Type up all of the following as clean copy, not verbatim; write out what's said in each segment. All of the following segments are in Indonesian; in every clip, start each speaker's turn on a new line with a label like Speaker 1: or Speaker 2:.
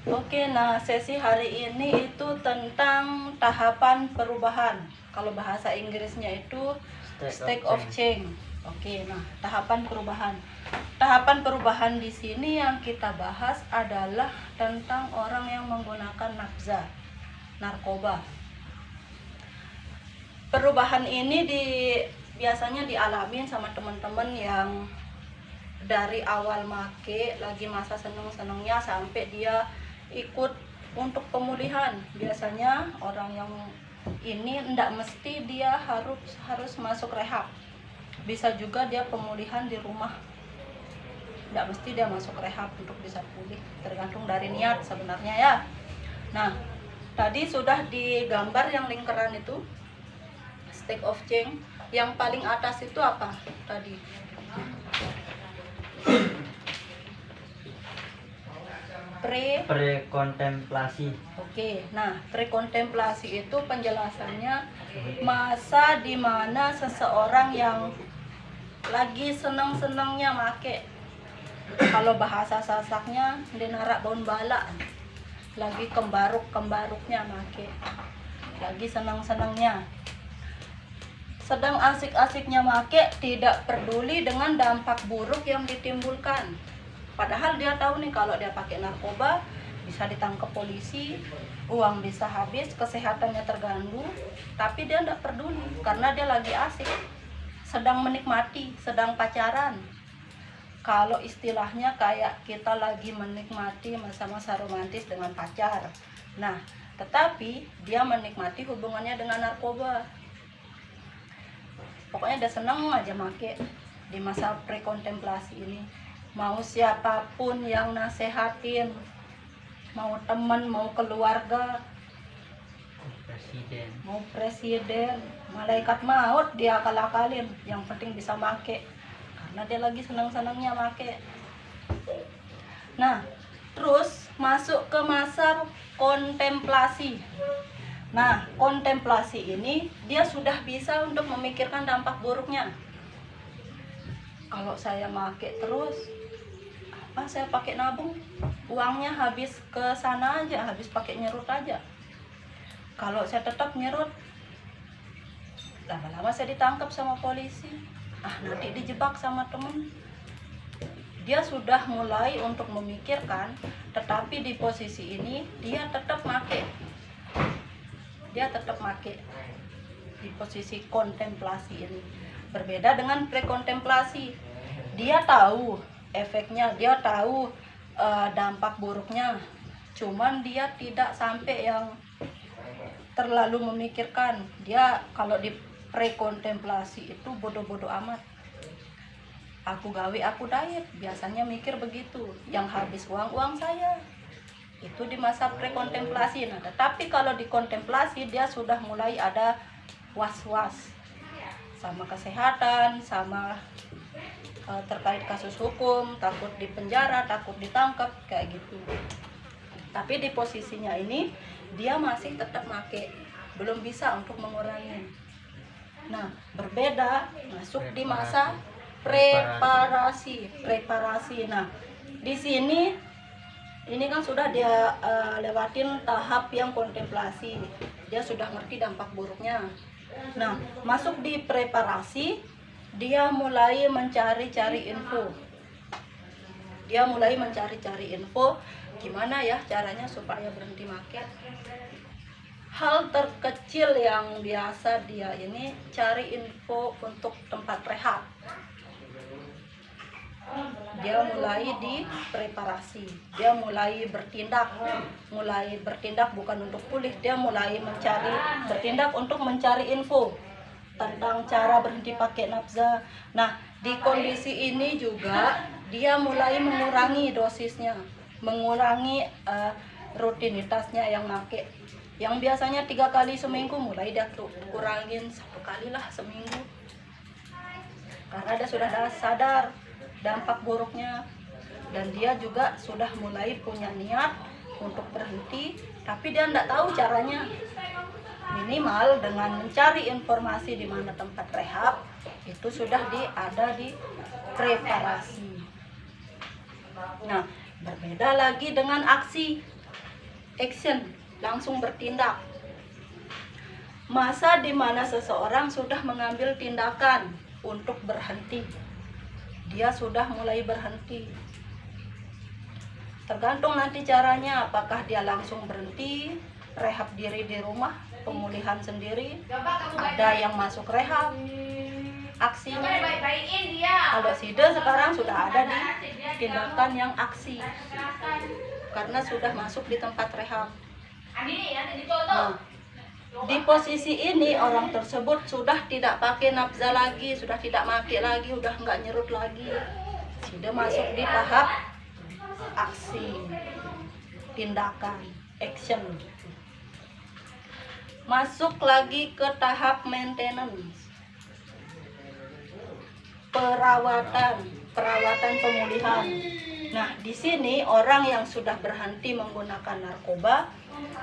Speaker 1: Oke, nah sesi hari ini itu tentang tahapan perubahan. Kalau bahasa Inggrisnya itu state of change. Oke, nah tahapan perubahan. Tahapan perubahan di sini yang kita bahas adalah tentang orang yang menggunakan nafza, narkoba. Perubahan ini biasanya dialamin sama teman-teman yang dari awal make lagi masa seneng-senengnya sampai dia ikut untuk pemulihan. Biasanya orang yang ini tidak mesti dia harus masuk rehab, bisa juga dia pemulihan di rumah, tidak mesti dia masuk rehab untuk bisa pulih, tergantung dari niat sebenarnya ya. Nah, tadi sudah digambar yang lingkaran itu state of change. Yang paling atas itu apa tadi?
Speaker 2: Prekontemplasi.
Speaker 1: Oke, nah prekontemplasi itu penjelasannya masa di mana seseorang yang lagi senang-senangnya make, kalau bahasa Sasaknya denara baun bala, lagi kembaruknya make, lagi senang-senangnya, sedang asik-asiknya make, tidak peduli dengan dampak buruk yang ditimbulkan. Padahal dia tahu nih kalau dia pakai narkoba bisa ditangkap polisi, uang bisa habis, kesehatannya terganggu, tapi dia tidak peduli karena dia lagi asik, sedang menikmati, sedang pacaran. Kalau istilahnya kayak kita lagi menikmati masa-masa romantis dengan pacar. Nah, tetapi dia menikmati hubungannya dengan narkoba. Pokoknya dia senang aja make di masa prekontemplasi ini. Mau siapapun yang nasehatin, mau teman, mau keluarga, mau presiden, malaikat maut dia akal-akalin, yang penting bisa make karena dia lagi senang-senangnya make. Nah, terus masuk ke masa kontemplasi. Nah, kontemplasi ini dia sudah bisa untuk memikirkan dampak buruknya. Kalau saya make terus, saya pakai nabung, uangnya habis ke sana aja, habis pakai nyerut aja. Kalau saya tetap nyerut, lama-lama saya ditangkap sama polisi, nanti dijebak sama temen. Dia sudah mulai untuk memikirkan, tetapi di posisi ini dia tetap make, di posisi kontemplasi ini. Berbeda dengan prekontemplasi, dia tahu efeknya, dia tahu dampak buruknya, cuman dia tidak sampai yang terlalu memikirkan. Dia kalau di prekontemplasi itu bodoh-bodoh amat, aku gawe aku diet, biasanya mikir begitu, yang habis uang saya itu di masa prekontemplasi. Nah, tetapi kalau di kontemplasi dia sudah mulai ada was-was sama kesehatan, sama terkait kasus hukum, takut dipenjara, takut ditangkap, kayak gitu. Tapi di posisinya ini dia masih tetap make, belum bisa untuk mengurangi. Nah, berbeda masuk di masa preparasi. Nah, di sini ini kan sudah dia lewatin tahap yang kontemplasi, dia sudah ngerti dampak buruknya. Nah, masuk di preparasi, dia mulai mencari-cari info. Gimana ya caranya supaya berhenti make. Hal terkecil yang biasa dia ini cari info untuk tempat rehab. Dia mulai di preparasi, dia mulai bertindak bukan untuk pulih, dia mulai bertindak untuk mencari info tentang cara berhenti pakai nafza. Nah, di kondisi ini juga dia mulai mengurangi dosisnya, mengurangi rutinitasnya yang make. Yang biasanya 3 kali seminggu mulai dia kurangin 1 kali lah seminggu. Karena dia sudah sadar dampak buruknya, dan dia juga sudah mulai punya niat untuk berhenti, tapi dia tidak tahu caranya. Minimal dengan mencari informasi di mana tempat rehab itu sudah ada di preparasi. Nah, berbeda lagi dengan aksi. action, langsung bertindak. Masa di mana seseorang sudah mengambil tindakan untuk berhenti, dia sudah mulai berhenti. Tergantung nanti caranya, apakah dia langsung berhenti, rehab diri di rumah, pemulihan sendiri, ada yang masuk rehab, aksinya. Kalau SIDE sekarang sudah ada di tindakan yang aksi, karena sudah masuk di tempat rehab. Nah, di posisi ini orang tersebut sudah tidak pakai nafza lagi, sudah tidak make lagi, udah nggak nyerut lagi, sudah masuk di tahap aksi, tindakan, action. Masuk lagi ke tahap maintenance, perawatan pemulihan. Nah, di sini orang yang sudah berhenti menggunakan narkoba,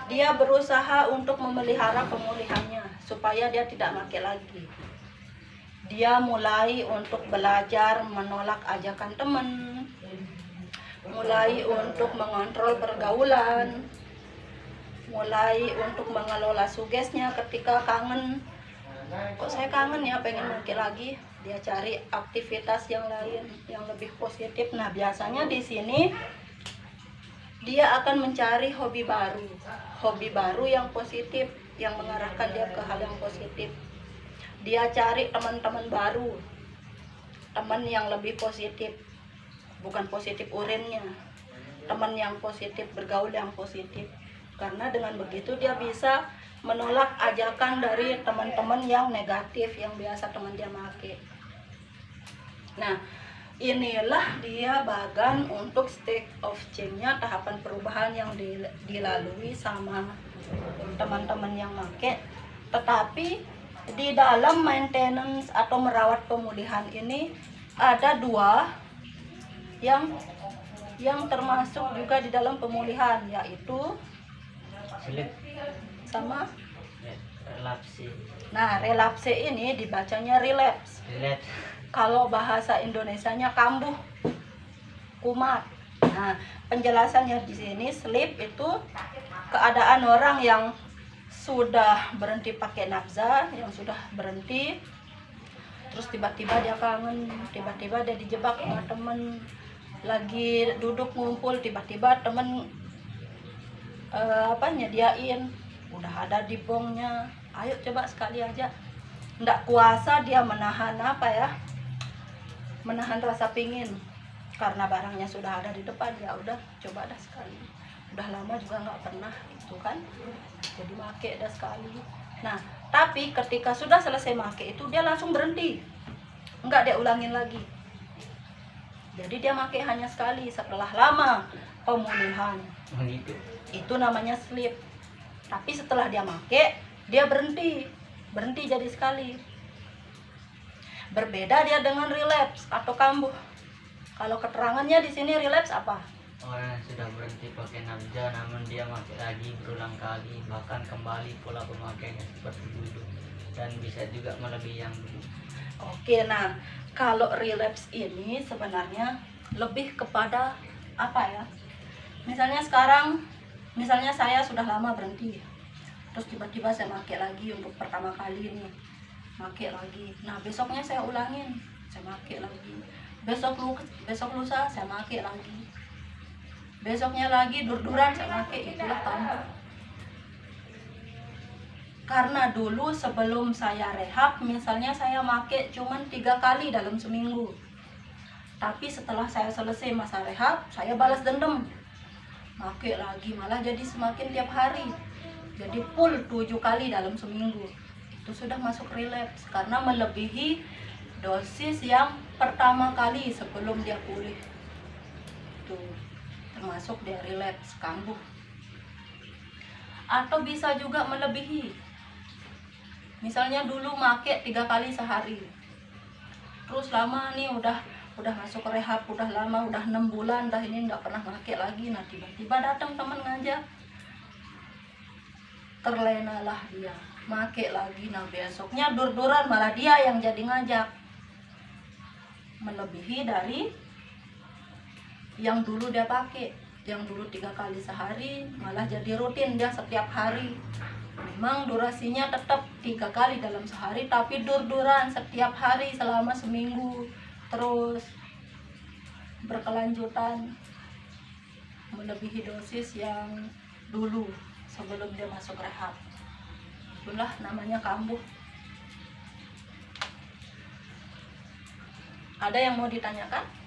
Speaker 1: dia berusaha untuk memelihara pemulihannya supaya dia tidak pakai lagi. Dia mulai untuk belajar menolak ajakan teman, mulai untuk mengontrol pergaulan, mulai untuk mengelola sugesnya ketika kangen. Kok saya kangen ya, pengen pakai lagi, dia cari aktivitas yang lain yang lebih positif. Nah, biasanya di sini dia akan mencari hobi baru yang positif, yang mengarahkan dia ke hal yang positif. Dia cari teman-teman baru, teman yang lebih positif, bukan positif urinnya, teman yang positif, bergaul yang positif. Karena dengan begitu dia bisa menolak ajakan dari teman-teman yang negatif, yang biasa teman dia make. Nah, inilah dia bagan untuk state of change-nya, tahapan perubahan yang dilalui sama teman-teman yang make. Tetapi di dalam maintenance atau merawat pemulihan ini ada dua yang termasuk juga di dalam pemulihan, yaitu sama
Speaker 2: relapse.
Speaker 1: Nah, relapse ini dibacanya relapse. Kalau bahasa Indonesianya kambuh, kumat. Nah, penjelasannya di sini sleep itu keadaan orang yang sudah berhenti pakai nafza, yang sudah berhenti, terus tiba-tiba dia kangen, tiba-tiba dia dijebak sama temen, lagi duduk ngumpul, tiba-tiba temen nyediain, udah ada di bongnya, ayo coba sekali aja. Nggak kuasa dia menahan menahan rasa pingin, karena barangnya sudah ada di depan, ya udah coba dah sekali. Udah lama juga nggak pernah itu kan, jadi make dah sekali. Nah, tapi ketika sudah selesai make itu dia langsung berhenti, nggak dia ulangin lagi. Jadi dia make hanya sekali setelah lama pemulihan. Itu namanya sleep. Tapi setelah dia make, dia berhenti jadi sekali. Berbeda dia dengan relapse atau kambuh. Kalau keterangannya di sini relapse apa?
Speaker 2: Orang yang sudah berhenti pakai nafza namun dia pakai lagi berulang kali, bahkan kembali pola pemakaiannya seperti dulu, dan bisa juga melebihi yang dulu.
Speaker 1: Oke, nah kalau relapse ini sebenarnya lebih kepada apa ya? Misalnya saya sudah lama berhenti, terus tiba-tiba saya pakai lagi untuk pertama kali nih, pakai lagi. Nah, besoknya saya ulangin, saya pakai lagi. Besok lusa saya pakai lagi. Besoknya lagi dur-duran saya pakai, itulah kambuh. Karena dulu sebelum saya rehab, misalnya saya pakai cuman 3 kali dalam seminggu. Tapi setelah saya selesai masa rehab, saya balas dendam, pakai lagi, malah jadi semakin tiap hari. Jadi full 7 kali dalam seminggu. Itu sudah masuk relapse karena melebihi dosis yang pertama kali sebelum dia pulih. Itu termasuk dia relapse, kambuh. Atau bisa juga melebihi. Misalnya dulu make 3 kali sehari. Terus lama nih udah masuk rehab, udah lama, udah 6 bulan, dah ini nggak pernah make lagi. Nah, tiba-tiba datang teman ngajak, terlenalah dia, make lagi. Nah, besoknya dur-duran, malah dia yang jadi ngajak, melebihi dari yang dulu dia pakai. yang dulu 3 kali sehari malah jadi rutin dia setiap hari. Memang durasinya tetap 3 kali dalam sehari, tapi dur-duran setiap hari selama seminggu, terus berkelanjutan melebihi dosis yang dulu sebelum dia masuk rehab. Itulah namanya kambuh. Ada yang mau ditanyakan?